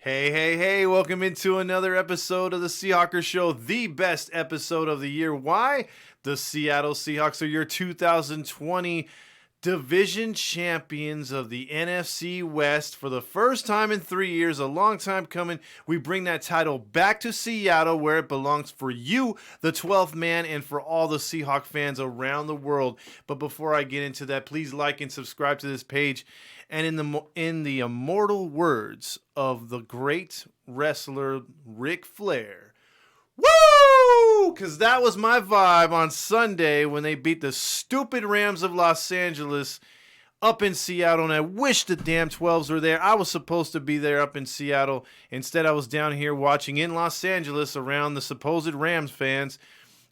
Hey, hey, hey, welcome into another episode of the Seahawkers Show, the best episode of the year. Why? The Seattle Seahawks are your 2020 division champions of the NFC West for the first time in 3 years, a long time coming. We bring that title back to Seattle where it belongs for you, the 12th man, and for all the Seahawk fans around the world. But before I get into that, please like and subscribe to this page. And in the immortal words of the great wrestler Ric Flair, woo! Because that was my vibe on Sunday when they beat the stupid Rams of Los Angeles up in Seattle. And I wish the damn 12s were there. I was supposed to be there up in Seattle. Instead, I was down here watching in Los Angeles around the supposed Rams fans.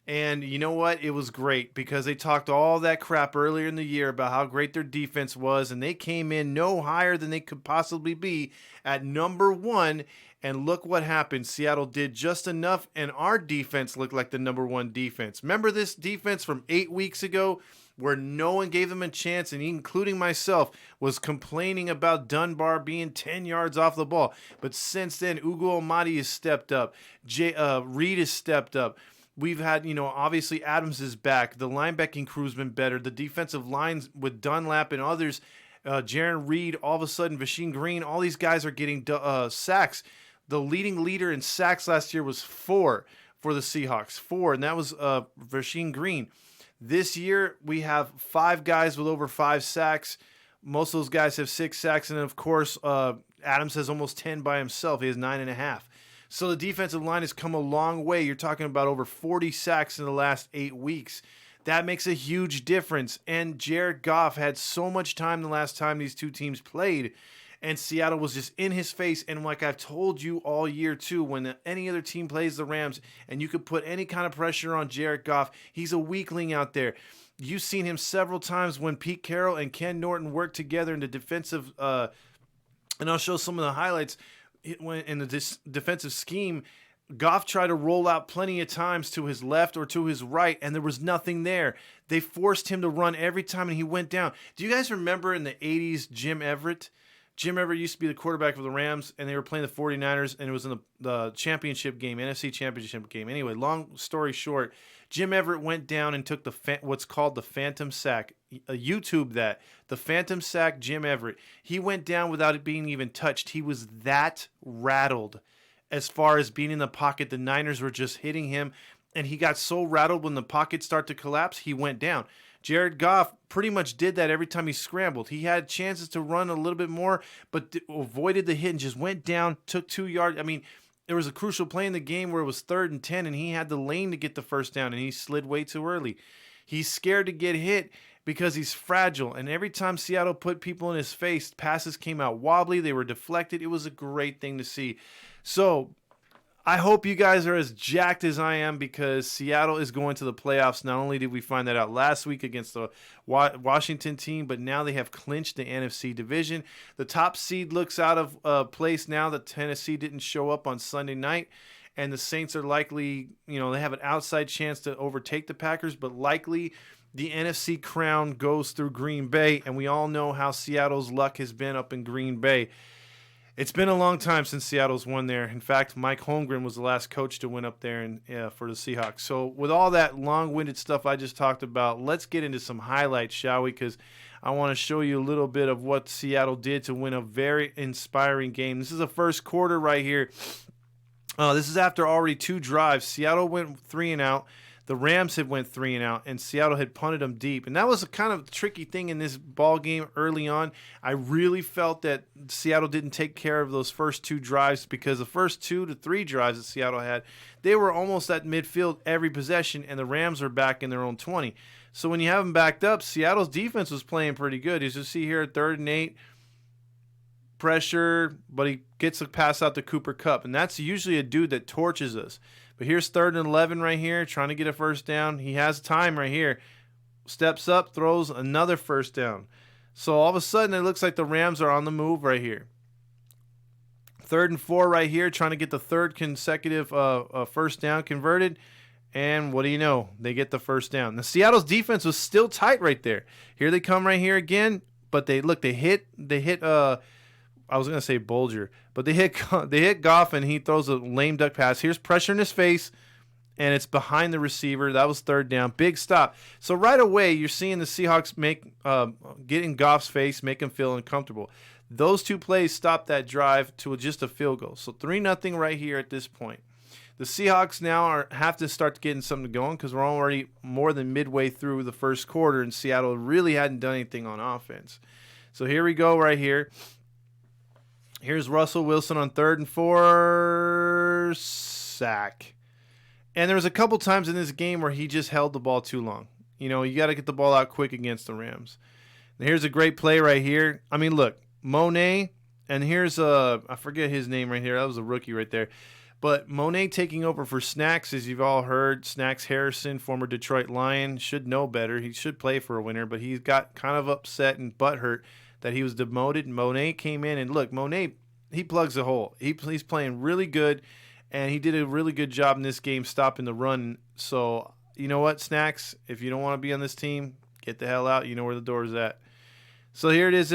And you know what? It was great because they talked all that crap earlier in the year about how great their defense was, and they came in no higher than they could possibly be at number one. And look what happened. Seattle did just enough, and our defense looked like the number one defense. Remember this defense from 8 weeks ago where no one gave them a chance, and including myself, was complaining about Dunbar being 10 yards off the ball. But since then, Ugo Amadi has stepped up. Reed has stepped up. We've had, obviously Adams is back. The linebacking crew's been better. The defensive lines with Dunlap and others, Jaron Reed, all of a sudden, Vasheen Green, all these guys are getting sacks. The leading leader in sacks last year was 4 for the Seahawks. 4, and that was Vasheen Green. This year, we have 5 guys with over 5 sacks. Most of those guys have 6 sacks, and then, of course, Adams has almost 10 by himself. He has 9.5. So the defensive line has come a long way. You're talking about over 40 sacks in the last 8 weeks. That makes a huge difference. And Jared Goff had so much time the last time these two teams played, and Seattle was just in his face. And like I've told you all year too, when any other team plays the Rams and you could put any kind of pressure on Jared Goff, he's a weakling out there. You've seen him several times when Pete Carroll and Ken Norton worked together in the defensive, and I'll show some of the highlights. In the defensive scheme, Goff tried to roll out plenty of times to his left or to his right, and there was nothing there. They forced him to run every time, and he went down. Do you guys remember in the 80s Jim Everett? Jim Everett used to be the quarterback for the Rams, and they were playing the 49ers, and it was in the championship game, NFC championship game. Anyway, long story short, Jim Everett went down and took what's called the phantom sack. YouTube that. The phantom sack, Jim Everett. He went down without it being even touched. He was that rattled as far as being in the pocket. The Niners were just hitting him, and he got so rattled when the pocket started to collapse, he went down. Jared Goff pretty much did that every time he scrambled. He had chances to run a little bit more, but avoided the hit and just went down, took 2 yards. I mean, there was a crucial play in the game where it was 3rd and 10, and he had the lane to get the first down, and he slid way too early. He's scared to get hit because he's fragile, and every time Seattle put people in his face, passes came out wobbly. They were deflected. It was a great thing to see. So I hope you guys are as jacked as I am because Seattle is going to the playoffs. Not only did we find that out last week against the Washington team, but now they have clinched the NFC division. The top seed looks out of place now that Tennessee didn't show up on Sunday night. And the Saints are likely, they have an outside chance to overtake the Packers, but likely the NFC crown goes through Green Bay. And we all know how Seattle's luck has been up in Green Bay. It's been a long time since Seattle's won there. In fact, Mike Holmgren was the last coach to win up there for the Seahawks. So with all that long-winded stuff I just talked about, let's get into some highlights, shall we? Because I want to show you a little bit of what Seattle did to win a very inspiring game. This is the first quarter right here. This is after already 2 drives. Seattle went 3 and out. The Rams had went 3 and out, and Seattle had punted them deep. And that was a kind of tricky thing in this ball game early on. I really felt that Seattle didn't take care of those first 2 drives because the first 2 to 3 drives that Seattle had, they were almost at midfield every possession, and the Rams are back in their own 20. So when you have them backed up, Seattle's defense was playing pretty good. As you see here, 3rd and 8, pressure, but he gets a pass out to Cooper Kupp, and that's usually a dude that torches us. But here's 3rd and 11 right here, trying to get a first down. He has time right here. Steps up, throws another first down. So all of a sudden, it looks like the Rams are on the move right here. 3rd and 4 right here, trying to get the 3rd consecutive first down converted. And what do you know? They get the first down. The Seattle's defense was still tight right there. Here they come right here again. But they hit I was going to say Bulger, but they hit Goff, and he throws a lame duck pass. Here's pressure in his face, and it's behind the receiver. That was third down. Big stop. So right away, you're seeing the Seahawks get in Goff's face, make him feel uncomfortable. Those two plays stopped that drive to just a field goal. So 3-0 right here at this point. The Seahawks now have to start getting something going because we're already more than midway through the first quarter, and Seattle really hadn't done anything on offense. So here we go right here. Here's Russell Wilson on 3rd and 4, sack. And there was a couple times in this game where he just held the ball too long. You know, you got to get the ball out quick against the Rams. And here's a great play right here. I mean, look. Monet, and here's I forget his name right here. That was a rookie right there. But Monet taking over for Snacks, as you've all heard. Snacks Harrison, former Detroit Lion, should know better. He should play for a winner, but he got kind of upset and butthurt that he was demoted. Monet came in, and look, Monet, he plugs a hole. He's playing really good, and he did a really good job in this game stopping the run. So, you know what, Snacks? If you don't want to be on this team, get the hell out. You know where the door is at. So here it is,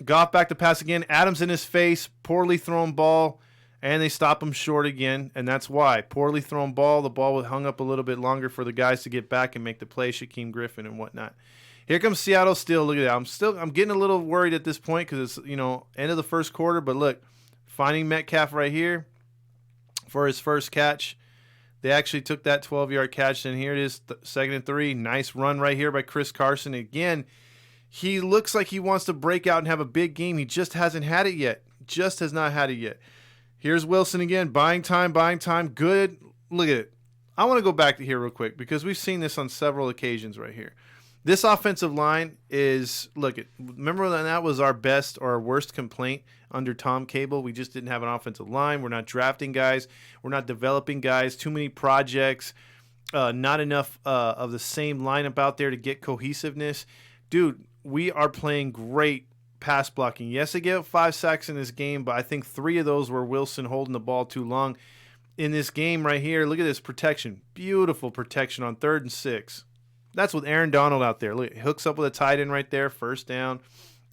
Goff back to pass again. Adams in his face. Poorly thrown ball. And they stop him short again. And that's why. Poorly thrown ball. The ball was hung up a little bit longer for the guys to get back and make the play. Shaquem Griffin and whatnot. Here comes Seattle still. Look at that. I'm getting a little worried at this point because it's, end of the first quarter. But look, finding Metcalf right here for his first catch. They actually took that 12-yard catch. And here it is, 2nd and 3. Nice run right here by Chris Carson. Again, he looks like he wants to break out and have a big game. He just hasn't had it yet. Just has not had it yet. Here's Wilson again. Buying time. Good. Look at it. I want to go back to here real quick because we've seen this on several occasions right here. This offensive line is, remember when that was our best or our worst complaint under Tom Cable? We just didn't have an offensive line. We're not drafting guys. We're not developing guys. Too many projects. Not enough of the same lineup out there to get cohesiveness. Dude, we are playing great pass blocking. Yes, they gave up 5 sacks in this game, but I think 3 of those were Wilson holding the ball too long. In this game right here, look at this protection. Beautiful protection on 3rd and 6. That's with Aaron Donald out there. Look, hooks up with a tight end right there, first down.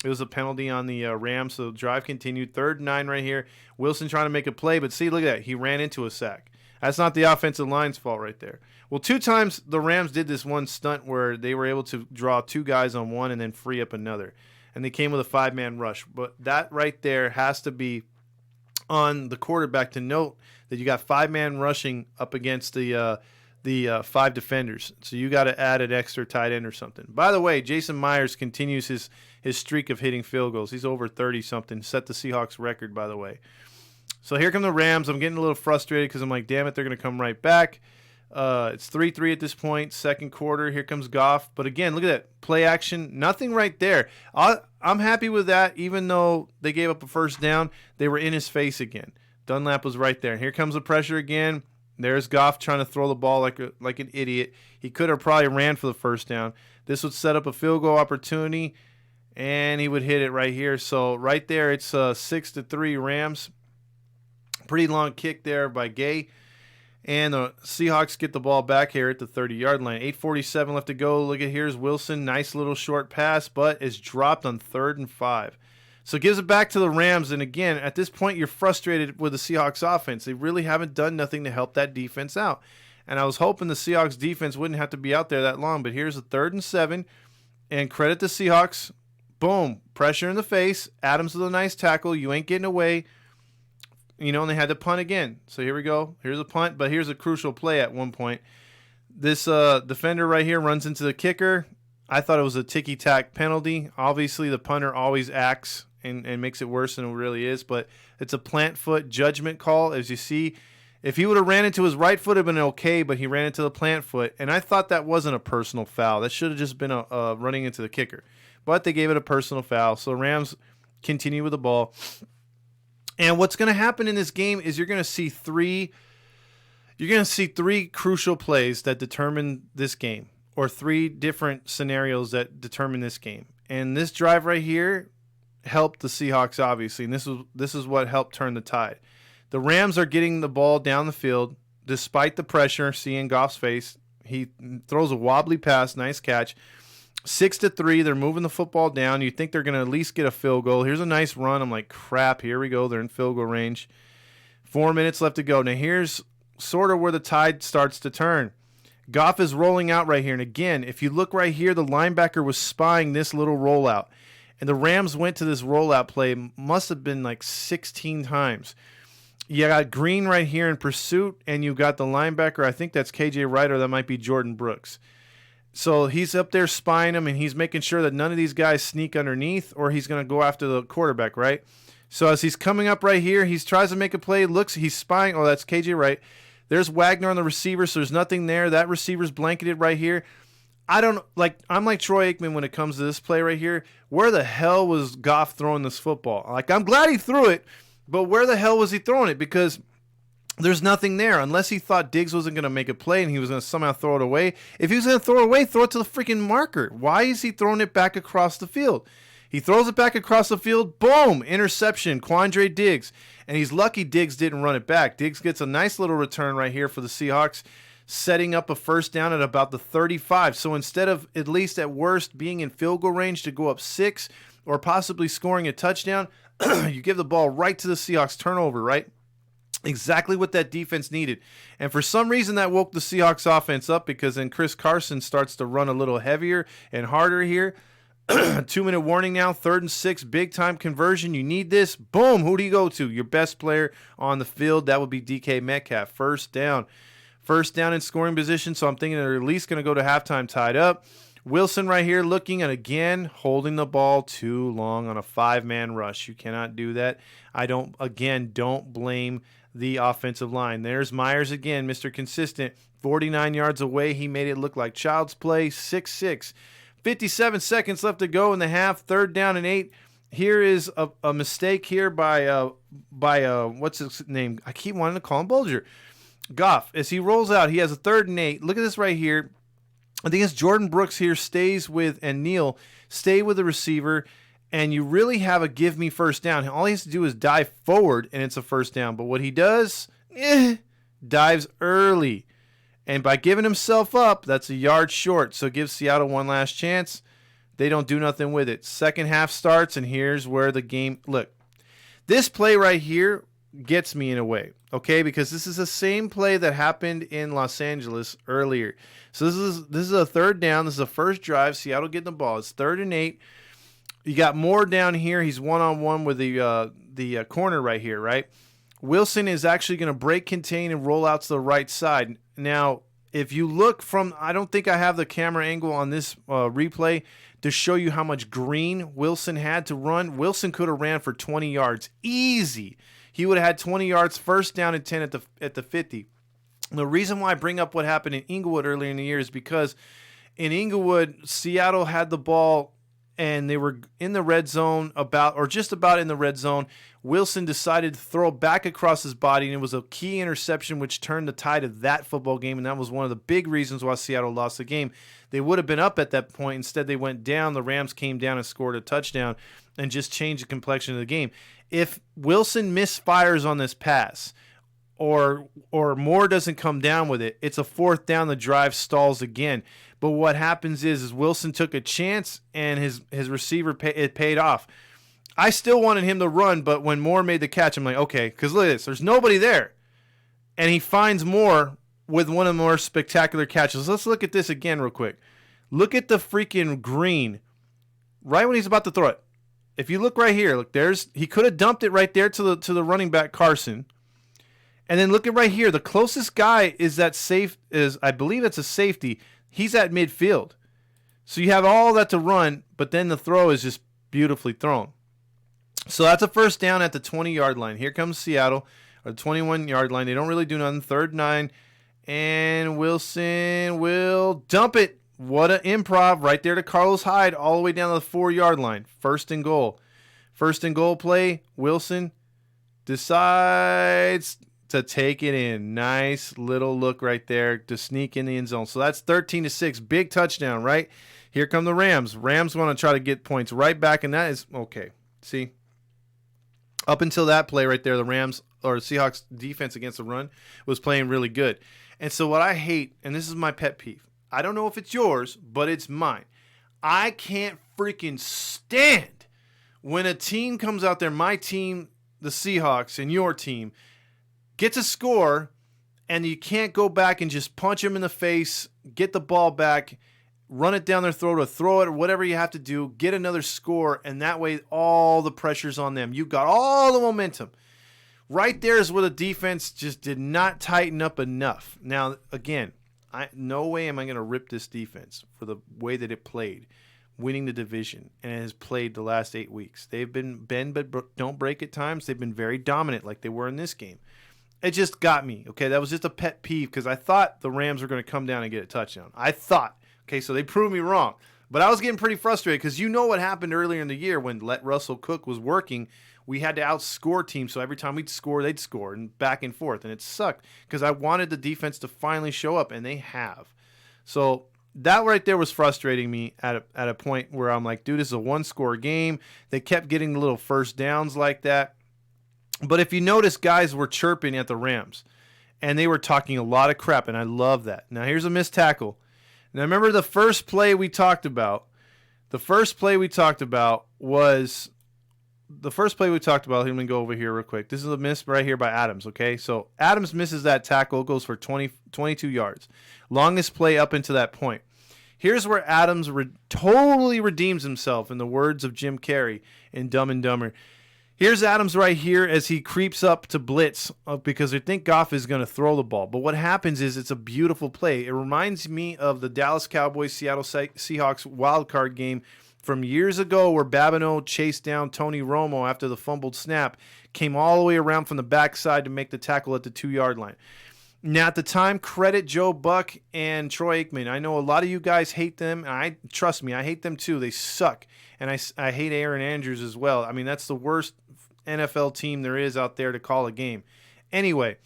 It was a penalty on the Rams, so the drive continued. 3rd and 9 right here. Wilson trying to make a play, but see, look at that. He ran into a sack. That's not the offensive line's fault right there. Well, 2 times the Rams did this one stunt where they were able to draw 2 guys on one and then free up another. And they came with a 5-man rush. But that right there has to be on the quarterback to note that you got 5-man rushing up against the 5 defenders. So you got to add an extra tight end or something. By the way, Jason Myers continues his streak of hitting field goals. He's over 30-something. Set the Seahawks record, by the way. So here come the Rams. I'm getting a little frustrated because I'm like, damn it, they're going to come right back. It's 3-3 at this point, second quarter. Here comes Goff. But again, look at that. Play action. Nothing right there. I'm happy with that. Even though they gave up a first down, they were in his face again. Dunlap was right there. Here comes the pressure again. There's Goff trying to throw the ball like an idiot. He could have probably ran for the first down. This would set up a field goal opportunity, and he would hit it right here. So right there, it's 6-3 Rams. Pretty long kick there by Gay. And the Seahawks get the ball back here at the 30-yard line. 8:47 left to go. Look at here's Wilson. Nice little short pass, but it's dropped on 3rd and 5. So it gives it back to the Rams. And again, at this point, you're frustrated with the Seahawks offense. They really haven't done nothing to help that defense out. And I was hoping the Seahawks defense wouldn't have to be out there that long. But here's a 3rd and 7. And credit the Seahawks. Boom. Pressure in the face. Adams with a nice tackle. You ain't getting away. And they had to punt again. So here we go. Here's a punt, but here's a crucial play at one point. This defender right here runs into the kicker. I thought it was a ticky-tack penalty. Obviously, the punter always acts and makes it worse than it really is, but it's a plant foot judgment call. As you see, if he would have ran into his right foot, it would have been okay, but he ran into the plant foot, and I thought that wasn't a personal foul. That should have just been a running into the kicker. But they gave it a personal foul, so Rams continue with the ball. And what's going to happen in this game is you're going to see three crucial plays that determine this game, or 3 different scenarios that determine this game. And this drive right here helped the Seahawks, obviously, and this is what helped turn the tide. The Rams are getting the ball down the field despite the pressure. Seeing Goff's face, he throws a wobbly pass, nice catch. 6-3. They're moving the football down. You think they're going to at least get a field goal. Here's a nice run. I'm like, crap, here we go. They're in field goal range. 4 minutes left to go. Now here's sort of where the tide starts to turn. Goff is rolling out right here. And again, if you look right here, the linebacker was spying this little rollout. And the Rams went to this rollout play, must have been like 16 times. You got Green right here in pursuit, and you got the linebacker. I think that's KJ Wright, or that might be Jordan Brooks. So he's up there spying him, and he's making sure that none of these guys sneak underneath, or he's going to go after the quarterback, right? So as he's coming up right here, he tries to make a play, looks, he's spying. Oh, that's KJ Wright. There's Wagner on the receiver, so there's nothing there. That receiver's blanketed right here. I'm like Troy Aikman when it comes to this play right here. Where the hell was Goff throwing this football? Like, I'm glad he threw it, but where the hell was he throwing it? Because there's nothing there, unless he thought Diggs wasn't going to make a play and he was going to somehow throw it away. If he was going to throw it away, throw it to the freaking marker. Why is he throwing it back across the field? He throws it back across the field. Boom! Interception. Quandre Diggs. And he's lucky Diggs didn't run it back. Diggs gets a nice little return right here for the Seahawks, setting up a first down at about the 35. So instead of, at least at worst, being in field goal range to go up 6 or possibly scoring a touchdown, you give the ball right to the Seahawks turnover, right? Exactly what that defense needed. And for some reason that woke the Seahawks offense up, because then Chris Carson starts to run a little heavier and harder here. 2-minute warning now, 3rd and 6, big time conversion. You need this. Boom. Who do you go to? Your best player on the field. That would be DK Metcalf. First down. First down in scoring position, so I'm thinking they're at least going to go to halftime tied up. Wilson right here looking at, again, holding the ball too long on a 5-man rush. You cannot do that. Don't blame the offensive line. There's Myers again, Mr. Consistent. 49 yards away. He made it look like child's play. 6-6. 57 seconds left to go in the half. 3rd down and 8. Here is a mistake here by what's his name? I keep wanting to call him Bulger. Goff, as he rolls out, he has a 3rd and 8. Look at this right here. I think it's Jordan Brooks here stays with, and Neal stay with the receiver, and you really have a give me first down. All he has to do is dive forward, and it's a first down. But what he does, dives early. And by giving himself up, that's a yard short. So give Seattle one last chance. They don't do nothing with it. Second half starts, and here's where the game, look. This play right here gets me in a way, okay? Because this is the same play that happened in Los Angeles earlier. So this is a 3rd down. This is the first drive. Seattle getting the ball. It's 3rd and 8. You got Moore down here. He's one-on-one with the corner right here, right? Wilson is actually going to break contain and roll out to the right side. Now, if you look from, I don't think I have the camera angle on this replay to show you how much green Wilson had to run. Wilson could have ran for 20 yards. Easy. He would have had 20 yards, first down and 10 at the 50. The reason why I bring up what happened in Inglewood earlier in the year is because in Inglewood, Seattle had the ball and they were in the red zone just about in the red zone. Wilson decided to throw back across his body, and it was a key interception which turned the tide of that football game, and that was one of the big reasons why Seattle lost the game. They would have been up at that point. Instead, they went down. The Rams came down and scored a touchdown and just changed the complexion of the game. If Wilson misfires on this pass or Moore doesn't come down with it, it's a 4th down. The drive stalls again. But what happens is Wilson took a chance, and his receiver it paid off. I still wanted him to run, but when Moore made the catch, I'm like, okay, because look at this. There's nobody there. And he finds Moore with one of the more spectacular catches. Let's look at this again real quick. Look at the freaking green right when he's about to throw it. If you look right here, look, he could have dumped it right there to the running back Carson. And then look at right here. The closest guy is I believe it's a safety. He's at midfield. So you have all that to run, but then the throw is just beautifully thrown. So that's a first down at the 20-yard line. Here comes Seattle, or the 21-yard line. They don't really do nothing. 3rd and 9. And Wilson will dump it. What an improv right there to Carlos Hyde all the way down to the 4-yard line. 1st and goal. 1st and goal play. Wilson decides to take it in. Nice little look right there to sneak in the end zone. So that's 13-6. Big touchdown, right? Here come the Rams. Rams want to try to get points right back, and that is okay. See? Up until that play right there, the Rams or Seahawks defense against the run was playing really good. And so what I hate, and this is my pet peeve, I don't know if it's yours, but it's mine. I can't freaking stand when a team comes out there, my team, the Seahawks, and your team, gets a score, and you can't go back and just punch them in the face, get the ball back, run it down their throat or throw it or whatever you have to do, get another score, and that way all the pressure's on them. You've got all the momentum. Right there is where the defense just did not tighten up enough. Now, again, no way am I going to rip this defense for the way that it played, winning the division, and it has played the last 8 weeks. They've been bend but don't break at times. They've been very dominant like they were in this game. It just got me, okay? That was just a pet peeve because I thought the Rams were going to come down and get a touchdown. I thought. Okay, so they proved me wrong. But I was getting pretty frustrated because you know what happened earlier in the year when let Russell Cook was working. We had to outscore teams, so every time we'd score, they'd score, and back and forth. And it sucked because I wanted the defense to finally show up, and they have. So that right there was frustrating me at a point where I'm like, dude, this is a one-score game. They kept getting the little first downs like that. But if you notice, guys were chirping at the Rams, and they were talking a lot of crap, and I love that. Now, here's a missed tackle. Now, remember the first play we talked about? The first play we talked about was let me go over here real quick. This is a miss right here by Adams, okay? So Adams misses that tackle, goes for 22 yards. Longest play up into that point. Here's where Adams totally redeems himself in the words of Jim Carrey in Dumb and Dumber. Here's Adams right here as he creeps up to blitz because they think Goff is going to throw the ball. But what happens is it's a beautiful play. It reminds me of the Dallas Cowboys Seattle Seahawks wildcard game from years ago where Babineau chased down Tony Romo after the fumbled snap, came all the way around from the backside to make the tackle at the 2-yard line. Now, at the time, credit Joe Buck and Troy Aikman. I know a lot of you guys hate them, and trust me, I hate them too. They suck. And I hate Aaron Andrews as well. I mean, that's the worst NFL team there is out there to call a game. Anyway,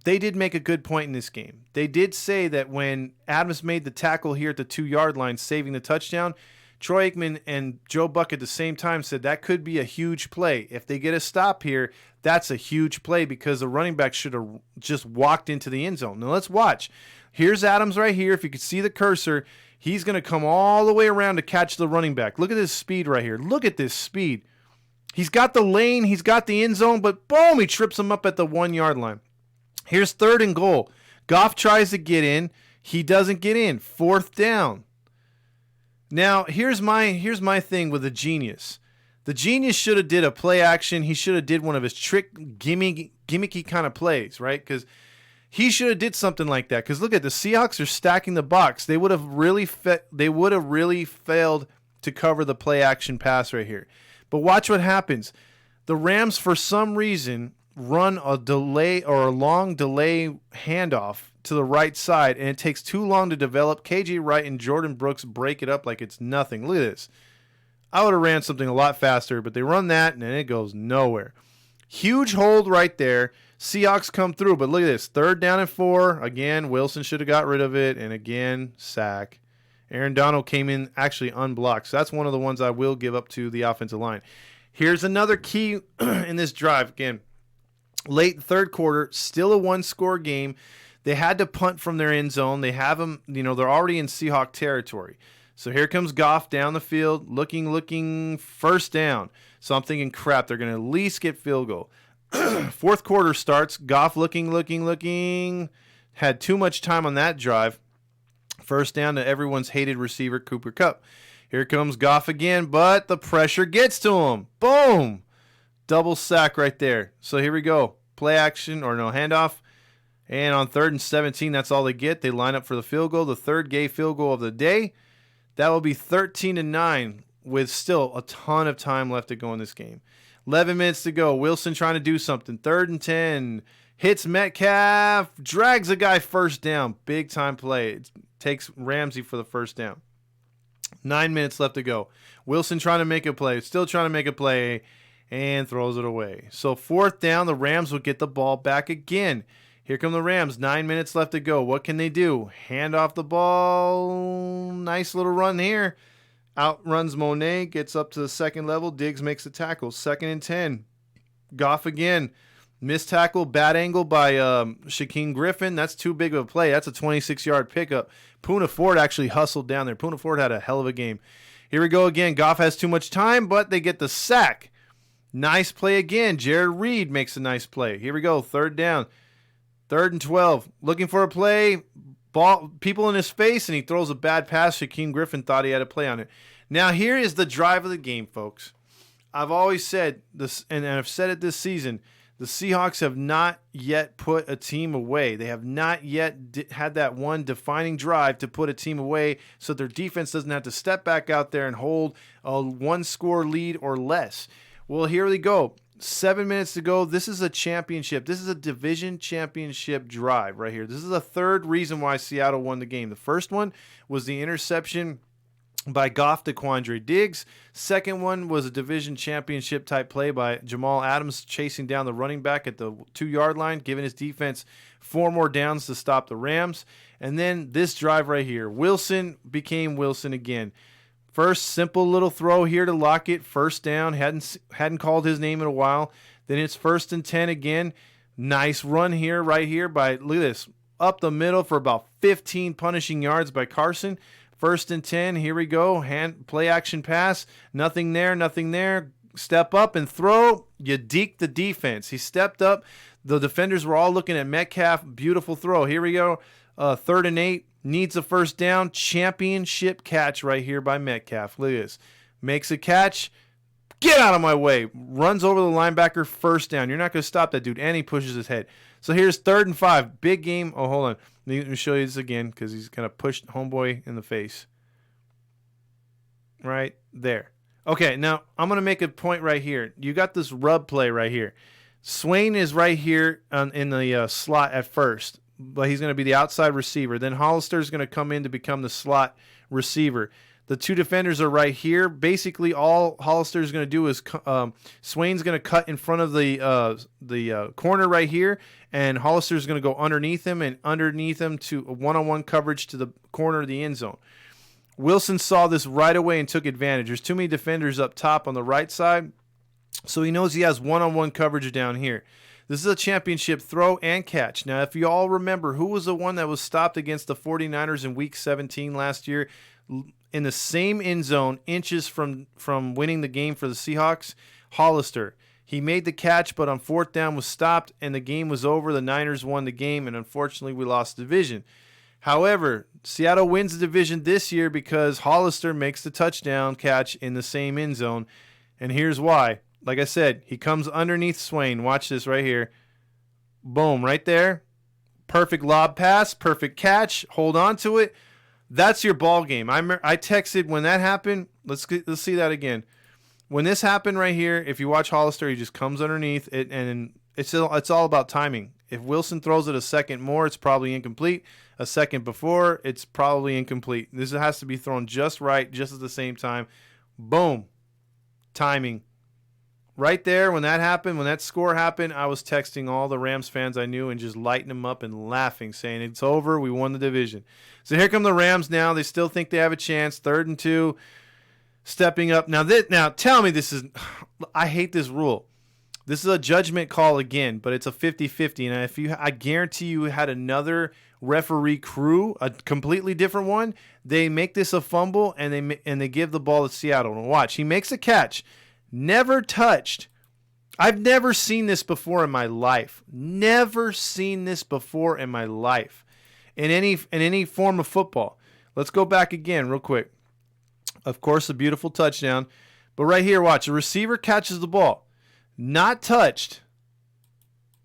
they did make a good point in this game. They did say that when Adams made the tackle here at the 2-yard line, saving the touchdown, Troy Aikman and Joe Buck at the same time said that could be a huge play. If they get a stop here, that's a huge play because the running back should have just walked into the end zone. Now let's watch. Here's Adams right here. If you could see the cursor, he's going to come all the way around to catch the running back. Look at this speed right here. Look at this speed. He's got the lane, he's got the end zone, but boom, he trips him up at the 1-yard line. Here's 3rd and goal. Goff tries to get in. He doesn't get in. 4th down. Now, here's my thing with the genius. The genius should have did a play action. He should have did one of his trick, gimmicky kind of plays, right? Because he should have did something like that. Because look at the Seahawks are stacking the box. They would have really failed to cover the play action pass right here. But watch what happens. The Rams, for some reason, run a delay or a long delay handoff to the right side, and it takes too long to develop. KJ Wright and Jordan Brooks break it up like it's nothing. Look at this. I would have ran something a lot faster, but they run that, and it goes nowhere. Huge hold right there. Seahawks come through, but look at this. 3rd down and 4. Again, Wilson should have got rid of it, and again, sack. Aaron Donald came in actually unblocked. So that's one of the ones I will give up to the offensive line. Here's another key in this drive. Again, late 3rd quarter, still a 1-score game. They had to punt from their end zone. They have them, they're already in Seahawk territory. So here comes Goff down the field, looking, 1st down. So I'm thinking, crap, they're going to at least get field goal. 4th quarter starts, Goff looking. Had too much time on that drive. 1st down to everyone's hated receiver, Cooper Kupp. Here comes Goff again, but the pressure gets to him. Boom! Double sack right there. So here we go. Play action, or no, handoff. And on 3rd and 17, that's all they get. They line up for the field goal, the 3rd gay field goal of the day. That will be 13-9 with still a ton of time left to go in this game. 11 minutes to go. Wilson trying to do something. 3rd and 10. Hits Metcalf. Drags a guy 1st down. Big time play. It takes Ramsey for the 1st down. 9 minutes left to go. Wilson trying to make a play. Still trying to make a play. And throws it away. So 4th down. The Rams will get the ball back again. Here come the Rams. 9 minutes left to go. What can they do? Hand off the ball. Nice little run here. Outruns Monet. Gets up to the 2nd level. Diggs makes the tackle. 2nd and 10. Goff again. Missed tackle, bad angle by Shaquem Griffin. That's too big of a play. That's a 26-yard pickup. Poona Ford actually hustled down there. Poona Ford had a hell of a game. Here we go again. Goff has too much time, but they get the sack. Nice play again. Jared Reed makes a nice play. Here we go. Third down. 3rd and 12. Looking for a play. Ball, people in his face, and he throws a bad pass. Shaquem Griffin thought he had a play on it. Now, here is the drive of the game, folks. I've always said this, and I've said it this season, the Seahawks have not yet put a team away. They have not yet had that one defining drive to put a team away so their defense doesn't have to step back out there and hold a one-score lead or less. Well, here we go. 7 minutes to go. This is a championship. This is a division championship drive right here. This is the third reason why Seattle won the game. The first one was the interception by Goff to Quandre Diggs. Second one was a division championship type play by Jamal Adams chasing down the running back at the 2-yard line, giving his defense 4 more downs to stop the Rams. And then this drive right here. Wilson became Wilson again. First, simple little throw here to Lockett. First down. Hadn't called his name in a while. Then it's 1st and 10 again. Nice run here, right here by, look at this, up the middle for about 15 punishing yards by Carson. 1st and 10. Here we go. Play action pass. Nothing there, nothing there. Step up and throw. You deke the defense. He stepped up. The defenders were all looking at Metcalf. Beautiful throw. Here we go. 3rd and 8. Needs a first down. Championship catch right here by Metcalf. Look at this. Makes a catch. Get out of my way. Runs over the linebacker. First down. You're not going to stop that dude. And he pushes his head. So here's 3rd and 5. Big game. Oh, hold on. Let me show you this again because he's kind of pushed homeboy in the face. Right there. Okay, now I'm going to make a point right here. You got this rub play right here. Swain is right here in the slot at first, but he's going to be the outside receiver. Then Hollister is going to come in to become the slot receiver. The 2 defenders are right here. All Hollister is going to do is Swain's going to cut in front of the corner right here, and Hollister is going to go underneath him and underneath him to a one-on-one coverage to the corner of the end zone. Wilson saw this right away and took advantage. There's too many defenders up top on the right side, so he knows he has one-on-one coverage down here. This is a championship throw and catch. Now, if you all remember, who was the one that was stopped against the 49ers in Week 17 last year in the same end zone, inches from winning the game for the Seahawks? Hollister. He made the catch, but on 4th down was stopped, and the game was over. The Niners won the game, and unfortunately, we lost the division. However, Seattle wins the division this year because Hollister makes the touchdown catch in the same end zone, and here's why. Like I said, he comes underneath Swain. Watch this right here. Boom, right there. Perfect lob pass, perfect catch. Hold on to it. That's your ball game. I texted when that happened. Let's see that again. When this happened right here, if you watch Hollister, he just comes underneath it, and it's all about timing. If Wilson throws it a second more, it's probably incomplete. A second before, it's probably incomplete. This has to be thrown just right, just at the same time. Boom. Timing. Right there, when that happened, when that score happened, I was texting all the Rams fans I knew and just lighting them up and laughing, saying, it's over, we won the division. So here come the Rams now. They still think they have a chance. 3rd and 2, stepping up. Now tell me this is – I hate this rule. This is a judgment call again, but it's a 50-50. And I guarantee you had another referee crew, a completely different one, they make this a fumble, and they give the ball to Seattle. And watch, he makes a catch. Never touched. I've never seen this before in my life. Never seen this before in my life in any form of football. Let's go back again real quick. Of course, a beautiful touchdown. But right here, watch. The receiver catches the ball. Not touched.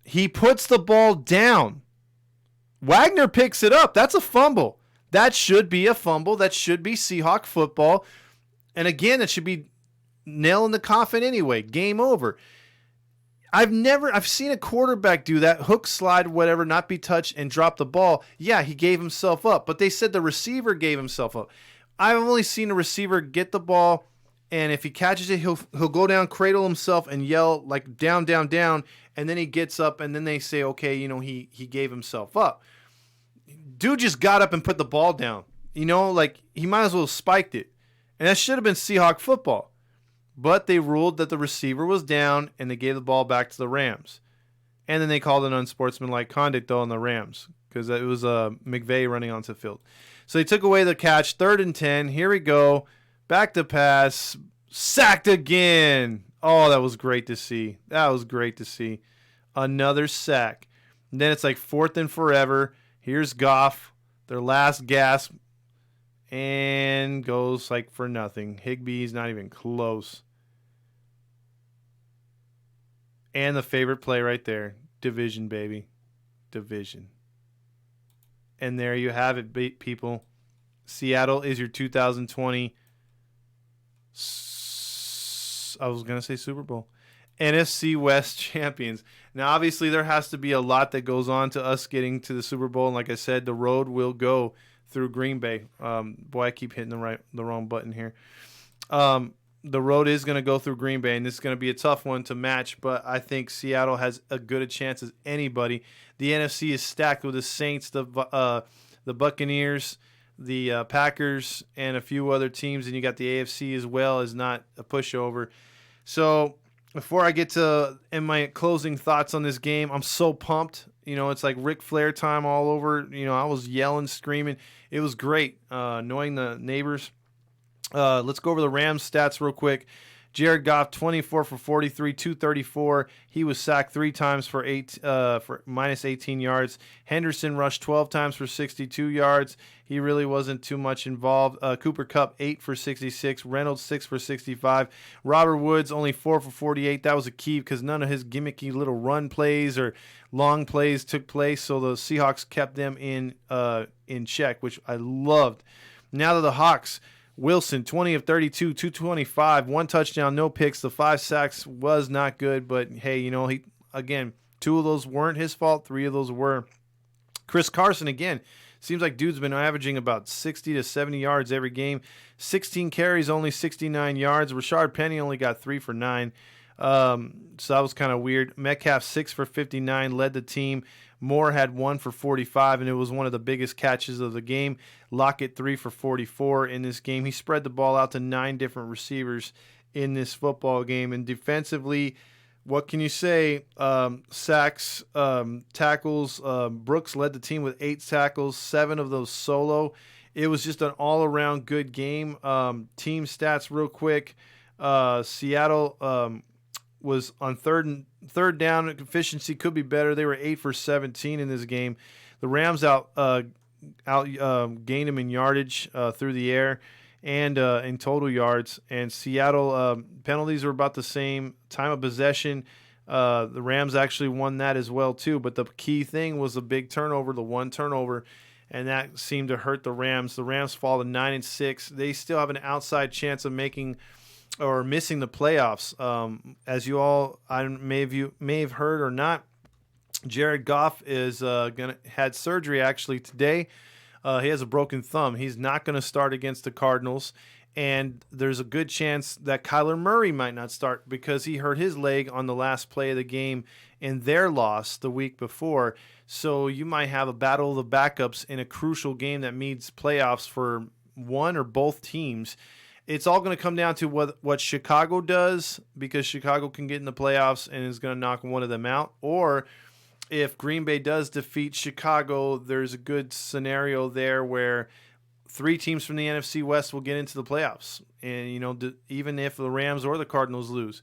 He puts the ball down. Wagner picks it up. That's a fumble. That should be a fumble. That should be Seahawk football. And again, it should be nail in the coffin anyway. Game over. I've seen a quarterback do that, hook, slide, whatever, not be touched and drop the ball. Yeah, he gave himself up, but they said the receiver gave himself up. I've only seen a receiver get the ball, and if he catches it, he'll go down, cradle himself, and yell like down, down, down, and then he gets up, and then they say, okay, he gave himself up. Dude just got up and put the ball down. Like he might as well have spiked it, and that should have been Seahawk football. But they ruled that the receiver was down, and they gave the ball back to the Rams. And then they called an unsportsmanlike conduct, though, on the Rams because it was McVay running onto the field. So they took away the catch. 3rd and 10. Here we go. Back to pass. Sacked again. Oh, that was great to see. That was great to see. Another sack. And then it's like 4th and forever. Here's Goff, their last gasp, and goes like for nothing. Higbee's not even close. And the favorite play right there. Division, baby. Division. And there you have it, people. Seattle is your 2020, I was going to say Super Bowl, NFC West champions. Now, obviously, there has to be a lot that goes on to us getting to the Super Bowl. And like I said, the road will go through Green Bay. Boy, I keep hitting the wrong button here. The road is going to go through Green Bay, and this is going to be a tough one to match, but I think Seattle has as good a chance as anybody. The NFC is stacked with the Saints, the Buccaneers, the Packers, and a few other teams, and you got the AFC as well as not a pushover. So before I get to my closing thoughts on this game, I'm so pumped. It's like Ric Flair time all over. I was yelling, screaming. It was great knowing the neighbors. Let's go over the Rams stats real quick. Jared Goff, 24 for 43, 234. He was sacked 3 times for minus 18 yards. Henderson rushed 12 times for 62 yards. He really wasn't too much involved. Cooper Kupp, 8 for 66. Reynolds, 6 for 65. Robert Woods, only 4 for 48. That was a key because none of his gimmicky little run plays or long plays took place, so the Seahawks kept them in check, which I loved. Now to the Hawks. Wilson, 20 of 32, 225, 1 touchdown, no picks. The 5 sacks was not good, but hey, he again, 2 of those weren't his fault, 3 of those were. Chris Carson, again, seems like dude's been averaging about 60 to 70 yards every game. 16 carries, only 69 yards. Rashard Penny only got 3 for 9. So that was kind of weird. Metcalf, 6 for 59, led the team. Moore had 1 for 45, and it was one of the biggest catches of the game. Lockett, 3 for 44 in this game. He spread the ball out to 9 different receivers in this football game. And defensively, what can you say? Sacks, tackles. Brooks led the team with 8 tackles, 7 of those solo. It was just an all-around good game. Team stats real quick. Seattle was on third down. Efficiency could be better. They were 8 for 17 in this game. The Rams gained them in yardage through the air and in total yards. And Seattle penalties were about the same. Time of possession, the Rams actually won that as well too. But the key thing was a big turnover, the 1 turnover, and that seemed to hurt the Rams. The Rams fall to 9-6. They still have an outside chance of making or missing the playoffs. As you all may have heard or not, Jared Goff is had surgery actually today. He has a broken thumb. He's not going to start against the Cardinals, and there's a good chance that Kyler Murray might not start because he hurt his leg on the last play of the game in their loss the week before. So you might have a battle of the backups in a crucial game that means playoffs for one or both teams. It's all going to come down to what Chicago does, because Chicago can get in the playoffs and is going to knock one of them out. Or if Green Bay does defeat Chicago, there's a good scenario there where 3 teams from the NFC West will get into the playoffs. And, even if the Rams or the Cardinals lose.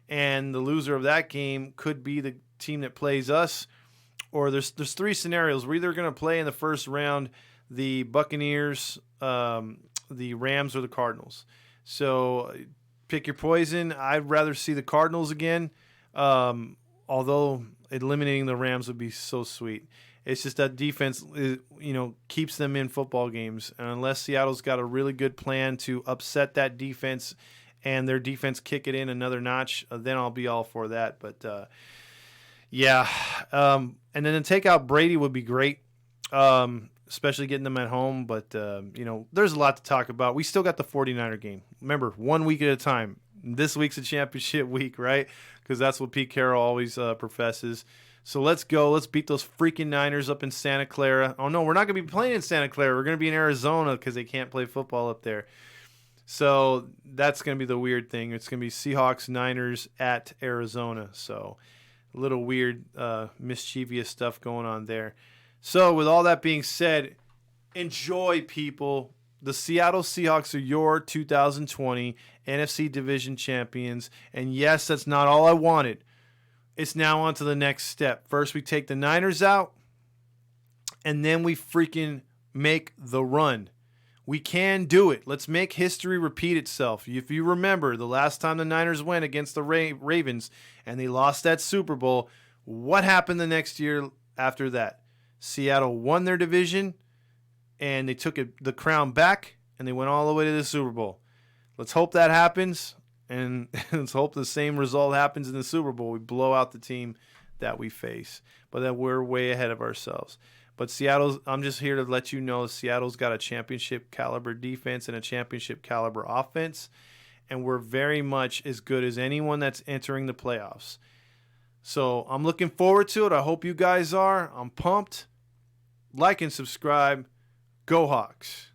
And the loser of that game could be the team that plays us. Or there's 3 scenarios. We're either going to play in the first round the Buccaneers, the Rams, or the Cardinals. So pick your poison. I'd rather see the Cardinals again, although eliminating the Rams would be so sweet. It's just that defense keeps them in football games. And unless Seattle's got a really good plan to upset that defense and their defense kick it in another notch, then I'll be all for that. But, yeah. And then to take out Brady would be great. Especially getting them at home. But, there's a lot to talk about. We still got the 49er game. Remember, 1 week at a time. This week's a championship week, right? Because that's what Pete Carroll always professes. So let's go. Let's beat those freaking Niners up in Santa Clara. Oh, no, we're not going to be playing in Santa Clara. We're going to be in Arizona because they can't play football up there. So that's going to be the weird thing. It's going to be Seahawks, Niners at Arizona. So A little weird, mischievous stuff going on there. So with all that being said, enjoy, people. The Seattle Seahawks are your 2020 NFC Division champions. And yes, that's not all I wanted. It's now on to the next step. First, we take the Niners out, and then we freaking make the run. We can do it. Let's make history repeat itself. If you remember, the last time the Niners went against the Ravens and they lost that Super Bowl, what happened the next year after that? Seattle won their division, and they took the crown back, and they went all the way to the Super Bowl. Let's hope that happens, and let's hope the same result happens in the Super Bowl. We blow out the team that we face, but that we're way ahead of ourselves. But Seattle's, I'm just here to let you know, Seattle's got a championship caliber defense and a championship caliber offense, and we're very much as good as anyone that's entering the playoffs. So I'm looking forward to it. I hope you guys are. I'm pumped. Like and subscribe. Go Hawks.